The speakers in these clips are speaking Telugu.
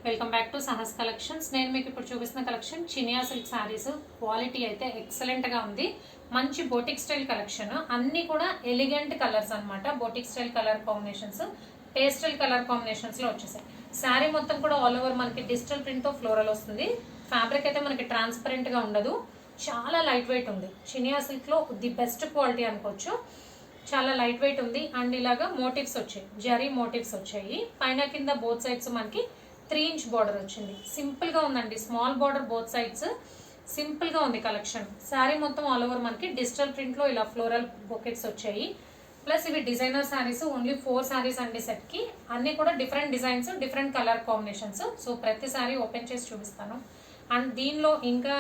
Welcome back to Sahas collections. నేను మీకు ఇప్పుడు చూపిస్తున్న collection Chiniya silk saris. Quality అయితే ఎక్సలెంట్గా ఉంది. మంచి బోటిక్ స్టైల్ కలెక్షన్. అన్నీ కూడా ఎలిగెంట్ కలర్స్ అనమాట. Boutique style colour combinations, pastel colour కాంబినేషన్స్లో వచ్చేసాయి. శారీ మొత్తం కూడా ఆల్ ఓవర్ మనకి డిజిటల్ ప్రింట్తో ఫ్లోరల్ వస్తుంది. ఫ్యాబ్రిక్ అయితే మనకి ట్రాన్స్పరెంట్గా ఉండదు. చాలా లైట్ వెయిట్ ఉంది. చినియా సిల్క్లో ది బెస్ట్ క్వాలిటీ అనుకోవచ్చు. చాలా లైట్ వెయిట్ ఉంది. అండ్ ఇలాగా మోటివ్స్ వచ్చాయి, జరీ మోటివ్స్ వచ్చాయి. పైన కింద బోత్ సైడ్స్ మనకి 3 ఇంచ్ బార్డర్ వచ్చింది. సింపుల్గా ఉందండి. Small border both sides. సింపుల్గా ఉంది కలెక్షన్. శారీ మొత్తం ఆల్ ఓవర్ మనకి డిజిటల్ ప్రింట్లో ఇలా ఫ్లోరల్ బొకెట్స్ వచ్చాయి. ప్లస్ ఇవి డిజైనర్ శారీస్. ఓన్లీ 4 శారీస్ అండి సెట్కి. అన్నీ కూడా different designs, different colour combinations. So ప్రతి శారీ ఓపెన్ చేసి చూపిస్తాను. అండ్ దీనిలో ఇంకా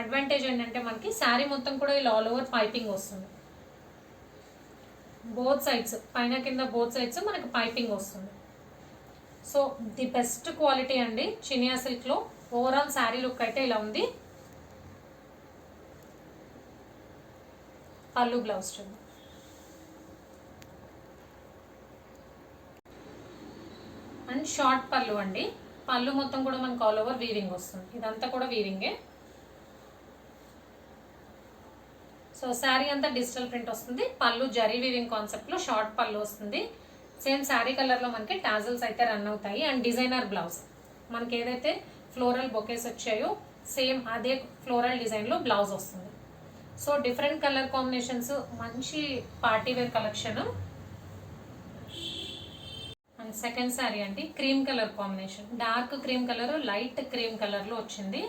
అడ్వాంటేజ్ ఏంటంటే మనకి శారీ మొత్తం కూడా ఇలా ఆల్ ఓవర్ పైపింగ్ వస్తుంది. బోత్ సైడ్స్, పైన కింద బోత్ సైడ్స్ మనకి పైపింగ్ వస్తుంది. సో ది బెస్ట్ క్వాలిటీ అండి చినియా సిల్క్లో. ఓవరాల్ శారీ లుక్ అయితే ఇలా ఉంది. పళ్ళు బ్లౌజ్ చూడండి. అండ్ షార్ట్ పళ్ళు అండి. పళ్ళు మొత్తం కూడా మనకు ఆల్ ఓవర్ వీవింగ్ వస్తుంది. ఇదంతా కూడా వీవింగే. సో శారీ అంతా డిజిటల్ ప్రింట్ వస్తుంది. పళ్ళు జరీ వీవింగ్ కాన్సెప్ట్లో షార్ట్ పళ్ళు వస్తుంది. సేమ్ శారీ కలర్లో మనకి టాజల్స్ అయితే రన్ అవుతాయి. అండ్ డిజైనర్ బ్లౌజ్ మనకి ఏదైతే ఫ్లోరల్ బొకేస్ వచ్చాయో సేమ్ అదే ఫ్లోరల్ డిజైన్లో బ్లౌజ్ వస్తుంది. సో డిఫరెంట్ కలర్ కాంబినేషన్స్, మంచి party wear collection. And second sari అండి cream colour combination. Dark cream colour, light cream కలర్లో వచ్చింది.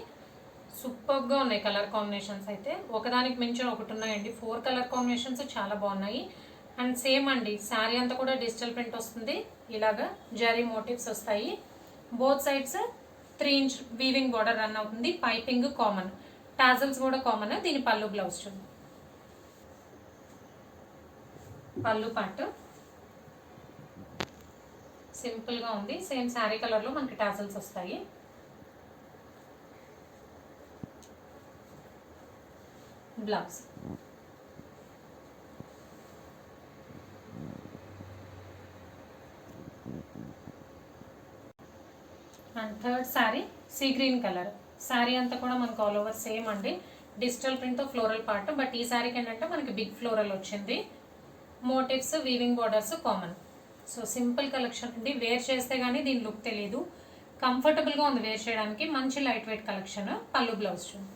సూపర్గా ఉన్నాయి కలర్ కాంబినేషన్స్ అయితే. ఒకదానికి మించి ఒకటి ఉన్నాయండి. 4 కలర్ కాంబినేషన్స్ చాలా బాగున్నాయి. అండ్ సేమ్ అండి శారీ అంతా కూడా డిజిటల్ ప్రింట్ వస్తుంది. ఇలాగా జరీ మోటివ్స్ వస్తాయి. Both sides 3 inch weaving border run అవుతుంది. పైపింగ్ కామన్, టాజల్స్ కూడా కామన్. దీని పళ్ళు బ్లౌజ్ చూడండి. పళ్ళు పార్ట్ సింపుల్గా ఉంది. సేమ్ శారీ కలర్లో మనకి టాజల్స్ వస్తాయి. Blouse and third sari sea green colour. Sari అంతా కూడా మనకు ఆల్ ఓవర్ సేమ్ అండి డిజిటల్ ప్రింట్తో ఫ్లోరల్ పార్ట్. బట్ ఈ శారీకి ఏంటంటే మనకి బిగ్ ఫ్లోరల్ వచ్చింది. Motifs, weaving borders common. So simple collection అండి. వేర్ చేస్తే కానీ దీని లుక్ తెలియదు. కంఫర్టబుల్గా ఉంది వేర్ చేయడానికి. మంచి లైట్ వెయిట్ కలెక్షన్. పళ్ళు బ్లౌజ్ చూడండి.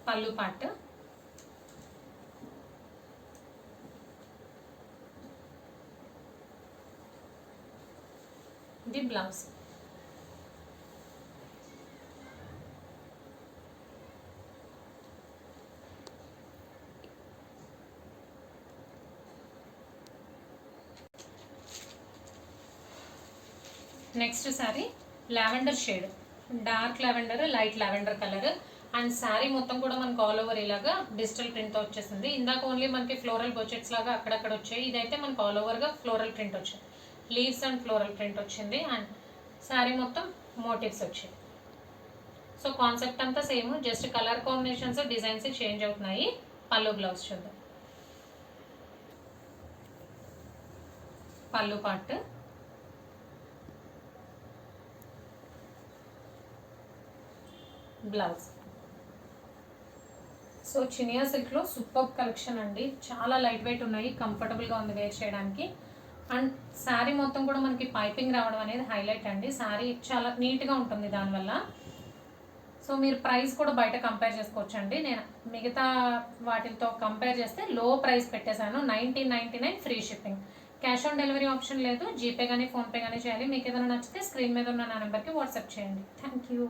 పళ్ళు పార్ట్ ఇది blouse. Next sari lavender shade. Dark lavender, light lavender colour. And sari మొత్తం కూడా మనకు ఆల్ ఓవర్ ఇలాగా డిజిటల్ ప్రింట్తో వచ్చేసింది. ఇందాక ఓన్లీ మనకి ఫ్లోరల్ బొచెట్స్ లాగా అక్కడక్కడ వచ్చాయి. ఇదైతే మనకు ఆల్ ఓవర్గా ఫ్లోరల్ ప్రింట్ వచ్చింది. లీవ్స్ అండ్ ఫ్లోరల్ ప్రింట్ వచ్చింది. అండ్ శారీ మొత్తం మోటివ్స్ వచ్చాయి. సో కాన్సెప్ట్ అంతా same, just colour combinations, designs change అవుతున్నాయి. పళ్ళు బ్లౌజ్ చూద్దాం. పళ్ళు పార్ట్ బ్లౌజ్. సో చినియా సిల్క్లో సూపర్ కలెక్షన్ అండి. చాలా లైట్ వెయిట్ ఉన్నాయి. కంఫర్టబుల్గా ఉంది వేర్ చేయడానికి. అండ్ శారీ మొత్తం కూడా మనకి పైపింగ్ రావడం అనేది హైలైట్ అండి. శారీ చాలా నీట్గా ఉంటుంది దానివల్ల. సో మీరు ప్రైస్ కూడా బయట కంపేర్ చేసుకోవచ్చు అండి. నేను మిగతా వాటితో కంపేర్ చేస్తే లో ప్రైస్ పెట్టేశాను. 1999 free shipping. Cash on delivery option లేదు. జీపే కానీ ఫోన్పే కానీ చేయాలి. మీకు ఏదైనా నచ్చితే స్క్రీన్ మీద ఉన్న నా నెంబర్కి వాట్సాప్ చేయండి. Thank you.